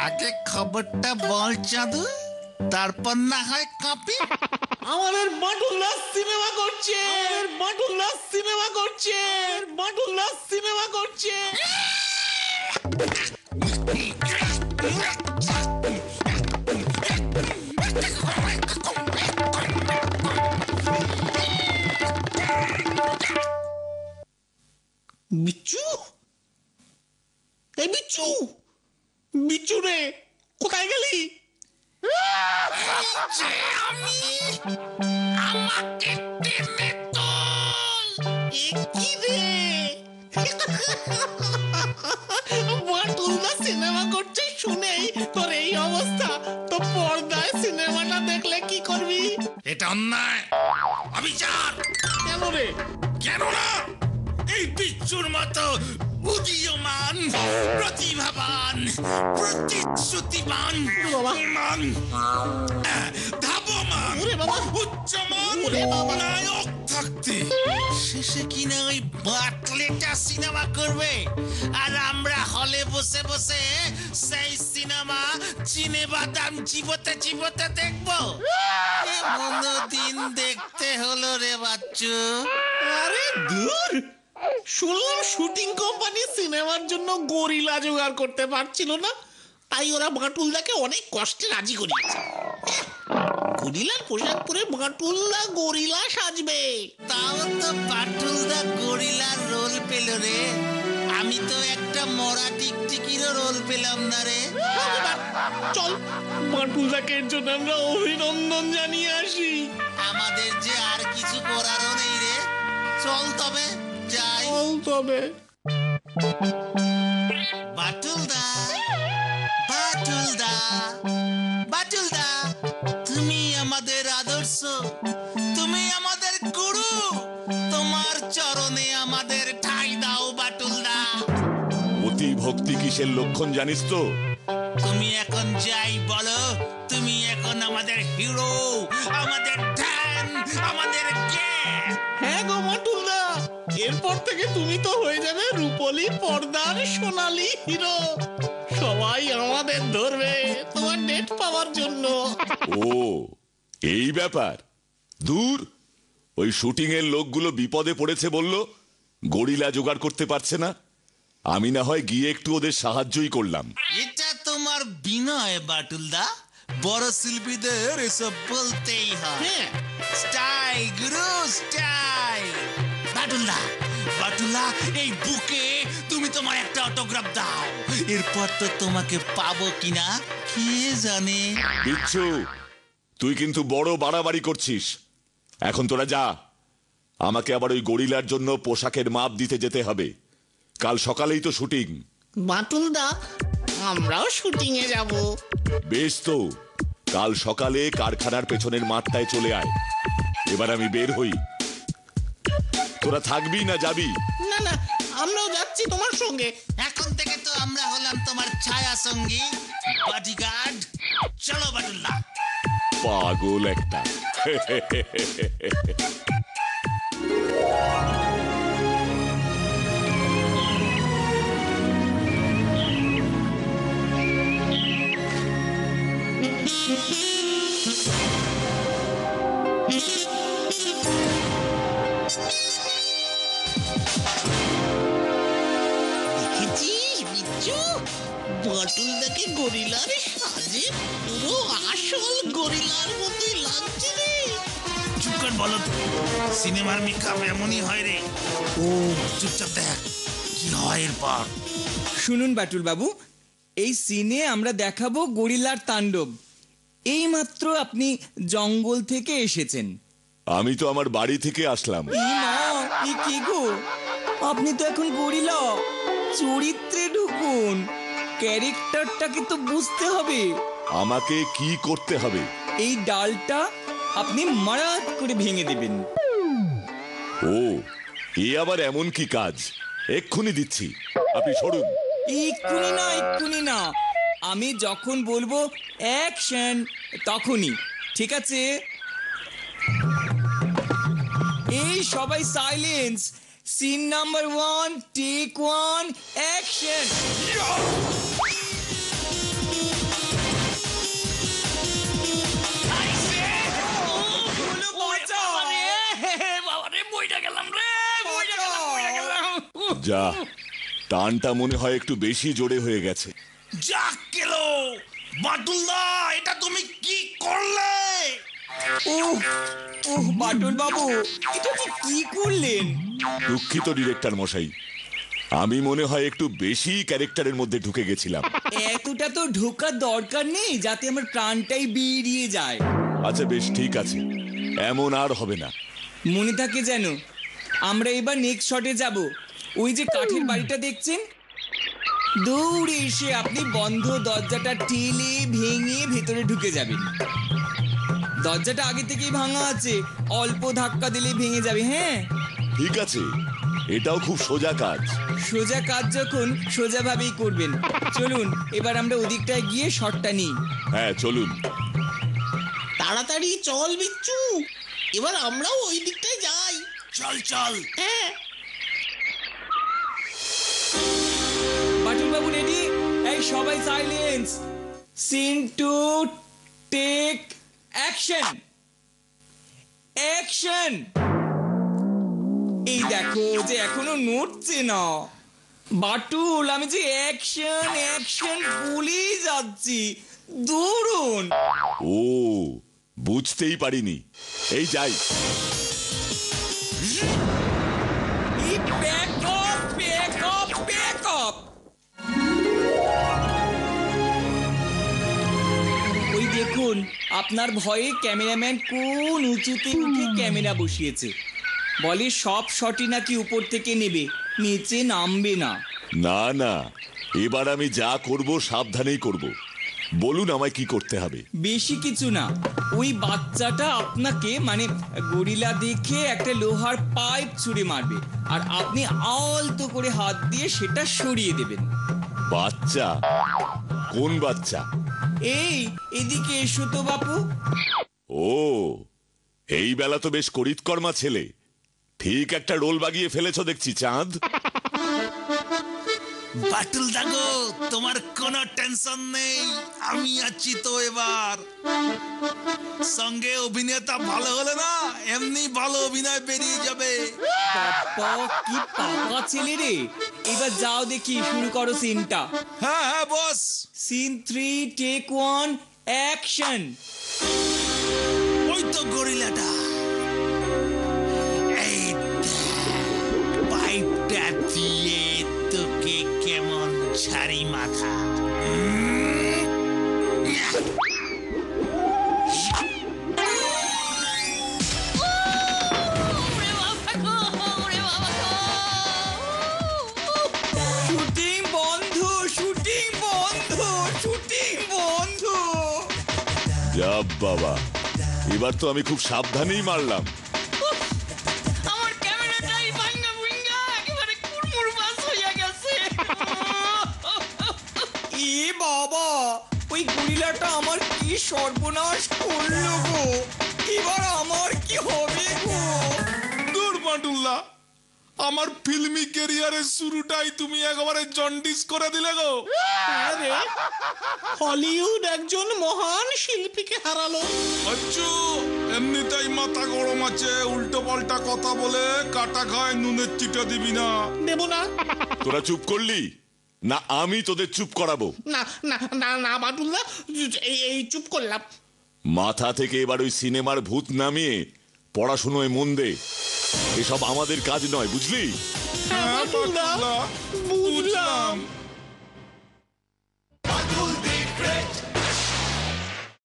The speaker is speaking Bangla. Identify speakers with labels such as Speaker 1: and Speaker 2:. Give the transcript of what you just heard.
Speaker 1: আগে খবরটা বল চাঁদু, তারপর না হয় কাঁপি।
Speaker 2: আমাদের বাটুলদা সিনেমা করছে, বাটুলদা সিনেমা করছে, বাটুলদা সিনেমা করছে। বিচ্ছু, এই বিচ্ছু, বিচ্ছু রে, কোথায় গেলি?
Speaker 1: আমাকে টেনে তোল।
Speaker 2: কি রে, বাটুলদা সিনেমা করছে শুনেই তোর এই অবস্থা, তো পর্দায় সিনেমাটা দেখলে কি করবি?
Speaker 1: এটা অন্যায়, অবিচার।
Speaker 2: কেন রে?
Speaker 1: কেন না, এই বিচ্ছুর মতো উদীয়মান, প্রতিভাবান, প্রতিশ্রুতিবান, মান, ধাবমান, উচ্চমান নায়ক থাকতে শেষে কিনা ওই বাটলেটা সিনেমা করবে, আর আমরা হলে বসে বসে সেই সিনেমা চিনে বাদাম চিবোতে চিবোতে দেখবো। দিন দেখতে হলো রে বাচ্চু।
Speaker 2: আরে দূর, শুনলাম শুটিং কোম্পানি সিনেমার জন্য গরিলা জোগাড় করতে পারছিল না, তাই ওরা বাটুলদাকে অনেক কষ্টে রাজি করিয়েছে। গরিলার পোশাক পরে বাটুলদা গরিলা সাজবে।
Speaker 1: তাও তো বাটুলদা গরিলার রোল পেল রে, আমি তো একটা মরা টিকটিকিরও রোল পেলাম না রে।
Speaker 2: চল, বাটুলদাকে এর জন্য আমরা অভিনন্দন জানিয়ে আসি।
Speaker 1: আমাদের যে আর কিছু করারও নেই রে, চল তবে যাই।
Speaker 2: চল তবে।
Speaker 1: বাটুলদা, বাটুলদা, বাটুলদা, তুমি আমাদের আদর্শ, তুমি আমাদের গুরু, তোমার চরণে আমাদের ঠাঁই দাও বাটুলদা।
Speaker 3: অতি ভক্তি কিসের লক্ষণ জানিস তো?
Speaker 1: তুমি এখন যাই বলো, তুমি এখন আমাদের হিরো, আমাদের ধ্যান, আমাদের জ্ঞান।
Speaker 2: হ্যাঁ গো বাটুলদা, এরপর থেকে তুমি তো হয়ে যাবে রূপলি পর্দার সোনালী হিরো। সবাই আমাদের ধরবে তোমার নেট পাওয়ার জন্য।
Speaker 3: ও এই ব্যাপার। দূর, ওই শুটিং এর লোকগুলো বিপদে পড়েছে বললো, গরিলা জোগাড় করতে পারছে না। আমি না হয় গিয়ে একটু ওদের সাহায্যই করলাম।
Speaker 1: এটা তোমার বিনয় বাটুলদা, বড় শিল্পীদের এসব বলতেই হয়।
Speaker 2: হ্যাঁ,
Speaker 1: স্টাইল গুরু, স্টাইল। বাটুলদা, বাটুলদা, এই বুকে তুমি তোমার একটা অটোগ্রাফ দাও, এরপর তো তোমাকে পাবো কিনা কে জানে।
Speaker 3: বিচ্ছু, তুই কিন্তু বড় বাড়াবাড়ি করছিস। এখন তোরা যা, আমাকে আবার ওই গরিলার জন্য পোশাকের মাপ দিতে যেতে হবে। কাল সকালেই তো শুটিং।
Speaker 2: বাটুলদা, আমরাও শুটিং এ যাব।
Speaker 3: বেশ তো, কাল সকালে কারখানার পেছনের মাঠটায় চলে আয়। এবার আমি বের হই। তোরা থাকবি না যাবি?
Speaker 2: না না, আমরাও যাচ্ছি তোমার সঙ্গে।
Speaker 1: এখন থেকে তো আমরা হলাম তোমার ছায়া সঙ্গী, বডিগার্ড। চলো বাটুলদা।
Speaker 3: পাগল একটা।
Speaker 2: দেখেছিস বিচ্ছু, বাটুলদাকে গরিলার সাজে পুরো আসল গরিলার মতোই লাগছে রে।
Speaker 1: চুপ কর বলো তো, সিনেমার মেকআপ এমনই হয় রে। ও চুপচাপ দেখ কি হয় এরপর।
Speaker 4: শুনুন বাটুল বাবু, এই সিনে আমরা দেখাবো গরিলার তাণ্ডব। এই মাত্র আপনি জঙ্গল থেকে এসেছেন।
Speaker 3: আমি তো আমার বাড়ি থেকে আসলাম।
Speaker 4: কি গো, আপনি তো এখন গরিলা, চরিত্রে ঢুকুন, ক্যারেক্টারটাকে তো বুঝতে হবে।
Speaker 3: আমাকে কি করতে হবে?
Speaker 4: এই ডালটা আপনি মারাত করে ভেঙে দেবেন।
Speaker 3: ও, এ আবার এমন কি কাজ? এক্ষুনি দিচ্ছি, আপনি সরুন।
Speaker 4: এক্ষুনি না, আমি যখন বলবো অ্যাকশন তখনই, ঠিক আছে? এই সবাই silence. Scene number 1, take 1, action.
Speaker 3: যা, টানটা মনে হয় একটু বেশি জোরে হয়ে গেছে।
Speaker 1: যা কেলো বাটুলদা, এটা তুমি কি করলে?
Speaker 4: ওহ ওহ বাটুল বাবু, এটা কি করলেন?
Speaker 3: দুঃখিত ডিরেক্টর মশাই, আমি মনে হয় একটু বেশি ক্যারেক্টারের মধ্যে ঢুকে গেছিলাম।
Speaker 4: এতটা তো ঢোকার দরকার নেই, যাতে আমার প্রাণটাই বেরিয়ে যায়।
Speaker 3: আচ্ছা বেশ, ঠিক আছে, এমন আর হবে না।
Speaker 4: মনে থাকে যেন। আমরা এবার নেক্সট শটে যাব। ওই যে কাঠের বাড়িটা দেখছেন, দৌড়ে এসে আপনি বন্ধ দরজাটা ঠেলে ভেঙে ভেতরে ঢুকে যাবেন। দরজাটা আগে থেকেই ভাঙা আছে, অল্প ধাক্কা দিলে ভেঙে যাবে। হ্যাঁ,
Speaker 3: ঠিক আছে, এটাও খুব সোজা কাজ।
Speaker 4: সোজা কাজ যখন সোজাভাবেই করবেন। চলুন এবার আমরা ওদিকটায় গিয়ে শটটা নিই।
Speaker 3: হ্যাঁ চলুন।
Speaker 2: তাড়াতাড়ি চল বিচ্ছু, এবার আমরাও ওই দিকটায় যাই।
Speaker 1: চল চল।
Speaker 2: হ্যাঁ,
Speaker 4: বাটুল বাবু রেডি? এই সবাই silence. Scene two, take action. Action. এই দেখো যে এখনো নড়ছে না। বাটুল, আমি যে অ্যাকশন অ্যাকশন বলেই যাচ্ছি, দৌড়ুন।
Speaker 3: ও, বুঝতেই পারিনি। এই যাই।
Speaker 4: এই back up back up back up. ওই দেখুন, আপনার ভয়ে ক্যামেরাম্যান কোন উঁচুতে উঠে ক্যামেরা বসিয়েছে। বলে সব শটই নাকি উপর থেকে নেবে, নিচে নামবে না।
Speaker 3: না না, এবার আমি যা করব সাবধানেই করব। বলুন আমায় কি করতে হবে?
Speaker 4: বেশি কিছু না, ওই বাচ্চাটা আপনাকে মানে গরিলা দেখে একটা লোহার পাইপ ছুঁড়ে মারবে, আর আপনি আলতো করে হাত দিয়ে সেটা সরিয়ে দেবেন।
Speaker 3: বাচ্চা? কোন বাচ্চা?
Speaker 4: এই এদিকে এসো তো বাপু।
Speaker 3: ও, এই বেলা তো বেশ করিতকর্মা ছেলে। ঠিক একটা রোল বাগিয়ে ফেলেছ দেখছি চাঁদ।
Speaker 1: বাটুল দাগো, তোমার কোনো টেনশন নেই, আমি আছি তো। এবার সঙ্গে অভিনেতা ভালো হলে না, এমনি ভালো অভিনয় বেরিয়ে যাবে।
Speaker 4: বাবা কি পাকা ছেলে রে। এবার যাও দেখি, শুরু করো সিনটা।
Speaker 1: হ্যাঁ হ্যাঁ বস।
Speaker 4: Scene 3, take 1, action.
Speaker 1: ওই তো গরিলাটা, এই পাইপটা দিয়ে তোকে কেমন ছাড়ি মাথা।
Speaker 4: শুটিং বন্ধ, শুটিং বন্ধ, শুটিং বন্ধ।
Speaker 3: যা বাবা, এবার তো আমি খুব সাবধানেই মারলাম।
Speaker 4: আমার ক্যামেরাটাই ভাঙা ভুঙ্গা একেবারে কুড়মুড় বাস হইয়া গেছে। এ বাবা, ওই গরিলাটা আমার কি সর্বনাশ করলো গো। এবার আমার কি হবে গো?
Speaker 5: দূর বাটুল্লা, আমার ফিল্মি ক্যারিয়ারের শুরুটাই তুমি একেবারে জন্ডিস করে দিলে গো।
Speaker 2: আরে হলিউড একজন মহান শিল্পীকে হারালো।
Speaker 5: আচ্ছা, এমনিতেই মাথা গরম আছে, উল্টো পাল্টা কথা বলে কাটা খায় নুনের চিটা দিবি না।
Speaker 2: দেব না।
Speaker 3: তোরা চুপ করলি না? আমি তোদের চুপ করাবো?
Speaker 2: না না না না বাটুলদা, এই চুপ করলাম।
Speaker 3: মাথা থেকে এবার ওই সিনেমার ভূত নামিয়ে পড়াশুনোয় মন দে। এসব আমাদের কাজ নয়, বুঝলি?
Speaker 2: হ্যাঁ বাটুলদা, বুঝলাম।